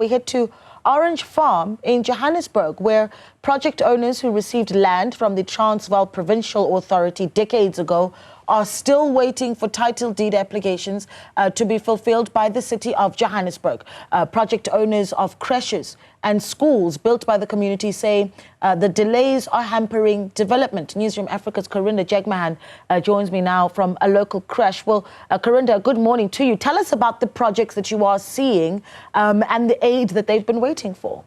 We head to Orange Farm in Johannesburg, where project owners who received land from the Transvaal Provincial Authority decades ago are still waiting for title deed applications to be fulfilled by the City of Johannesburg. Project owners of creches and schools built by the community say the delays are hampering development. Newzroom Afrika's Karinda Jagmohan joins me now from a local creche. Well, Karinda, good morning to you. Tell us about the projects that you are seeing and the aid that they've been waiting for.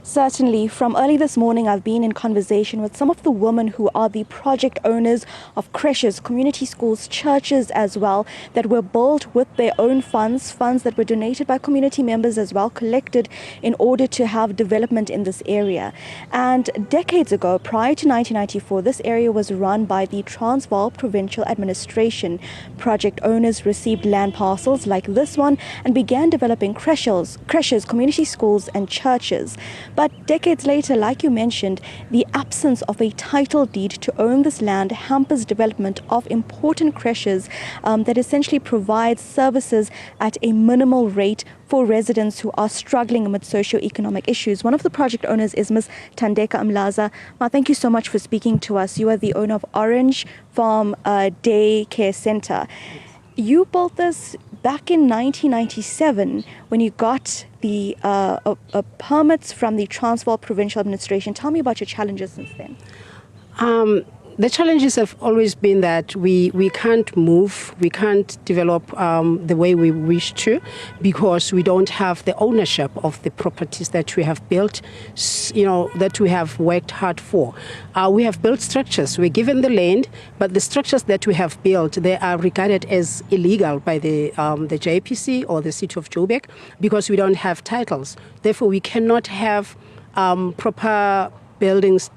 Certainly. From early this morning, I've been in conversation with some of the women who are the project owners of creches, community schools, churches as well, that were built with their own funds that were donated by community members as well, collected in order to have development in this area. And decades ago, prior to 1994, this area was run by the Transvaal Provincial Administration. Project owners received land parcels like this one and began developing creches, community schools and churches. But decades later, like you mentioned, the absence of a title deed to own this land hampers development of important creches that essentially provide services at a minimal rate for residents who are struggling amid socio-economic issues. One of the project owners is Ms. Thandeka Mlaza. Thank you so much for speaking to us. You are the owner of Orange Farm Day Care Center. You built this back in 1997 when you got the permits from the Transvaal Provincial Administration. Tell me about your challenges since then. The challenges have always been that we can't move, we can't develop the way we wish to, because we don't have the ownership of the properties that we have built, that we have worked hard for. We have built structures, we're given the land, but the structures that we have built, they are regarded as illegal by the JPC or the City of Joburg, because we don't have titles. Therefore, we cannot have proper buildings,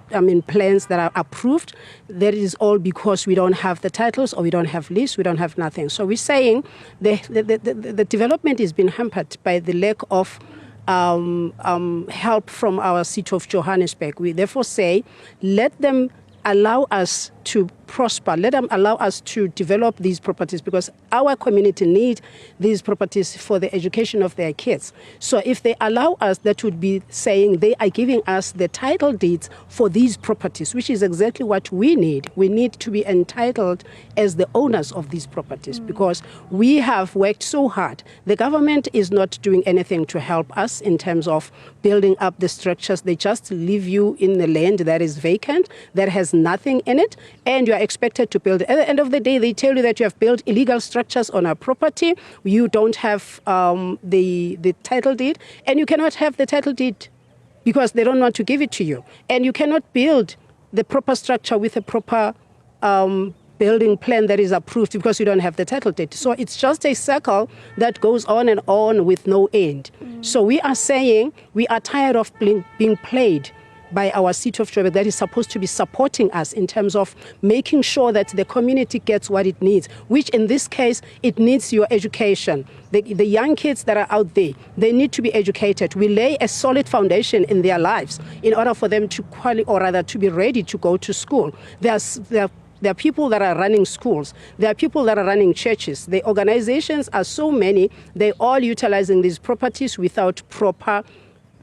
plans that are approved. That is all because we don't have the titles, or we don't have lease, we don't have nothing. So we're saying the development is being hampered by the lack of help from our City of Johannesburg. We therefore say, let them allow us to prosper, let them allow us to develop these properties, because our community needs these properties for the education of their kids. So if they allow us, that would be saying they are giving us the title deeds for these properties, which is exactly what we need. We need to be entitled as the owners of these properties, because we have worked so hard. The government is not doing anything to help us in terms of building up the structures. They just leave you in the land that is vacant, that has nothing in it, and you are expected to build. At the end of the day, they tell you that you have built illegal structures on our property. You don't have the title deed, and you cannot have the title deed because they don't want to give it to you. And you cannot build the proper structure with a proper building plan that is approved because you don't have the title deed. So it's just a circle that goes on and on with no end. So we are saying we are tired of being played by our City of Joburg that is supposed to be supporting us in terms of making sure that the community gets what it needs, which in this case, it needs your education. The young kids that are out there, they need to be educated. We lay a solid foundation in their lives in order for them to be ready to go to school. There are people that are running schools. There are people that are running churches. The organizations are so many. They're all utilizing these properties without proper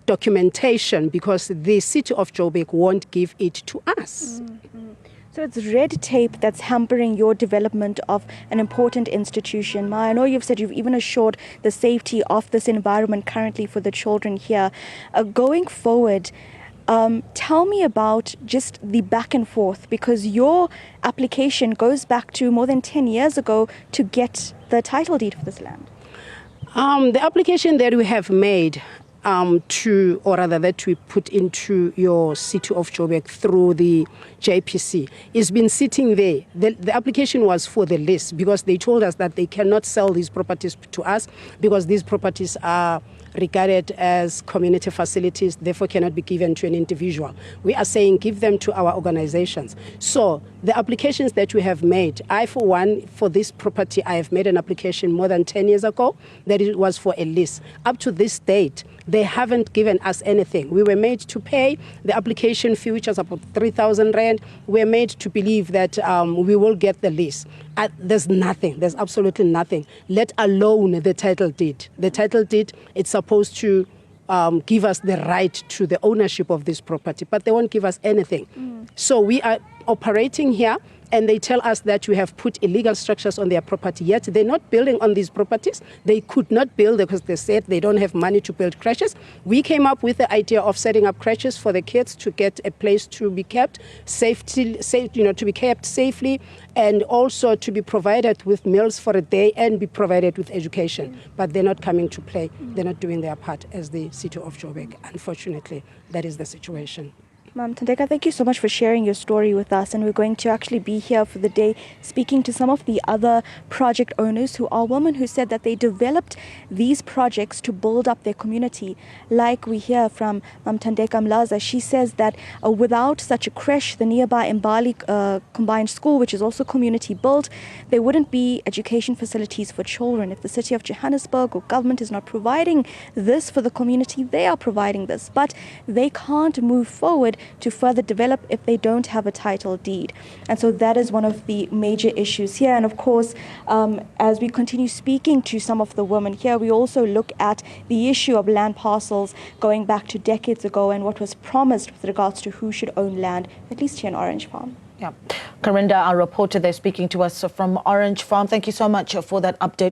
documentation, because the City of Joburg won't give it to us. So it's red tape that's hampering your development of an important institution. I know you've said you've even assured the safety of this environment currently for the children here. Going forward, tell me about just the back and forth, because your application goes back to more than 10 years ago to get the title deed for this land. The application that we have made that we put into your City of Joburg through the JPC, it's been sitting there. The application was for the lease, because they told us that they cannot sell these properties to us because these properties are regarded as community facilities, therefore cannot be given to an individual. We are saying give them to our organizations. So the applications that we have made, I for one, for this property, I have made an application more than 10 years ago that it was for a lease. Up to this date, They haven't given us anything. We were made to pay the application fee, which was about 3,000 rand. We're made to believe that we will get the lease. There's nothing. There's absolutely nothing, let alone the title deed. The title deed, it's supposed to give us the right to the ownership of this property, but they won't give us anything. So we are operating here, and they tell us that we have put illegal structures on their property, yet they're not building on these properties. They could not build because they said they don't have money to build creches. We came up with the idea of setting up creches for the kids to get a place to be kept to be kept safely, and also to be provided with meals for a day and be provided with education. But they're not coming to play. They're not doing their part as the City of Joburg. Unfortunately, that is the situation. Ma'am Thandeka, thank you so much for sharing your story with us, and we're going to actually be here for the day speaking to some of the other project owners who are women who said that they developed these projects to build up their community. Like we hear from Ma'am Thandeka Mlaza, she says that without such a creche, the nearby Mbali Combined School, which is also community built, there wouldn't be education facilities for children. If the City of Johannesburg or government is not providing this for the community, they are providing this, but they can't move forward to further develop if they don't have a title deed. And so that is one of the major issues here. And of course, as we continue speaking to some of the women here, we also look at the issue of land parcels going back to decades ago and what was promised with regards to who should own land, at least here in Orange Farm. Yeah. Karinda, our reporter there speaking to us from Orange Farm. Thank you so much for that update.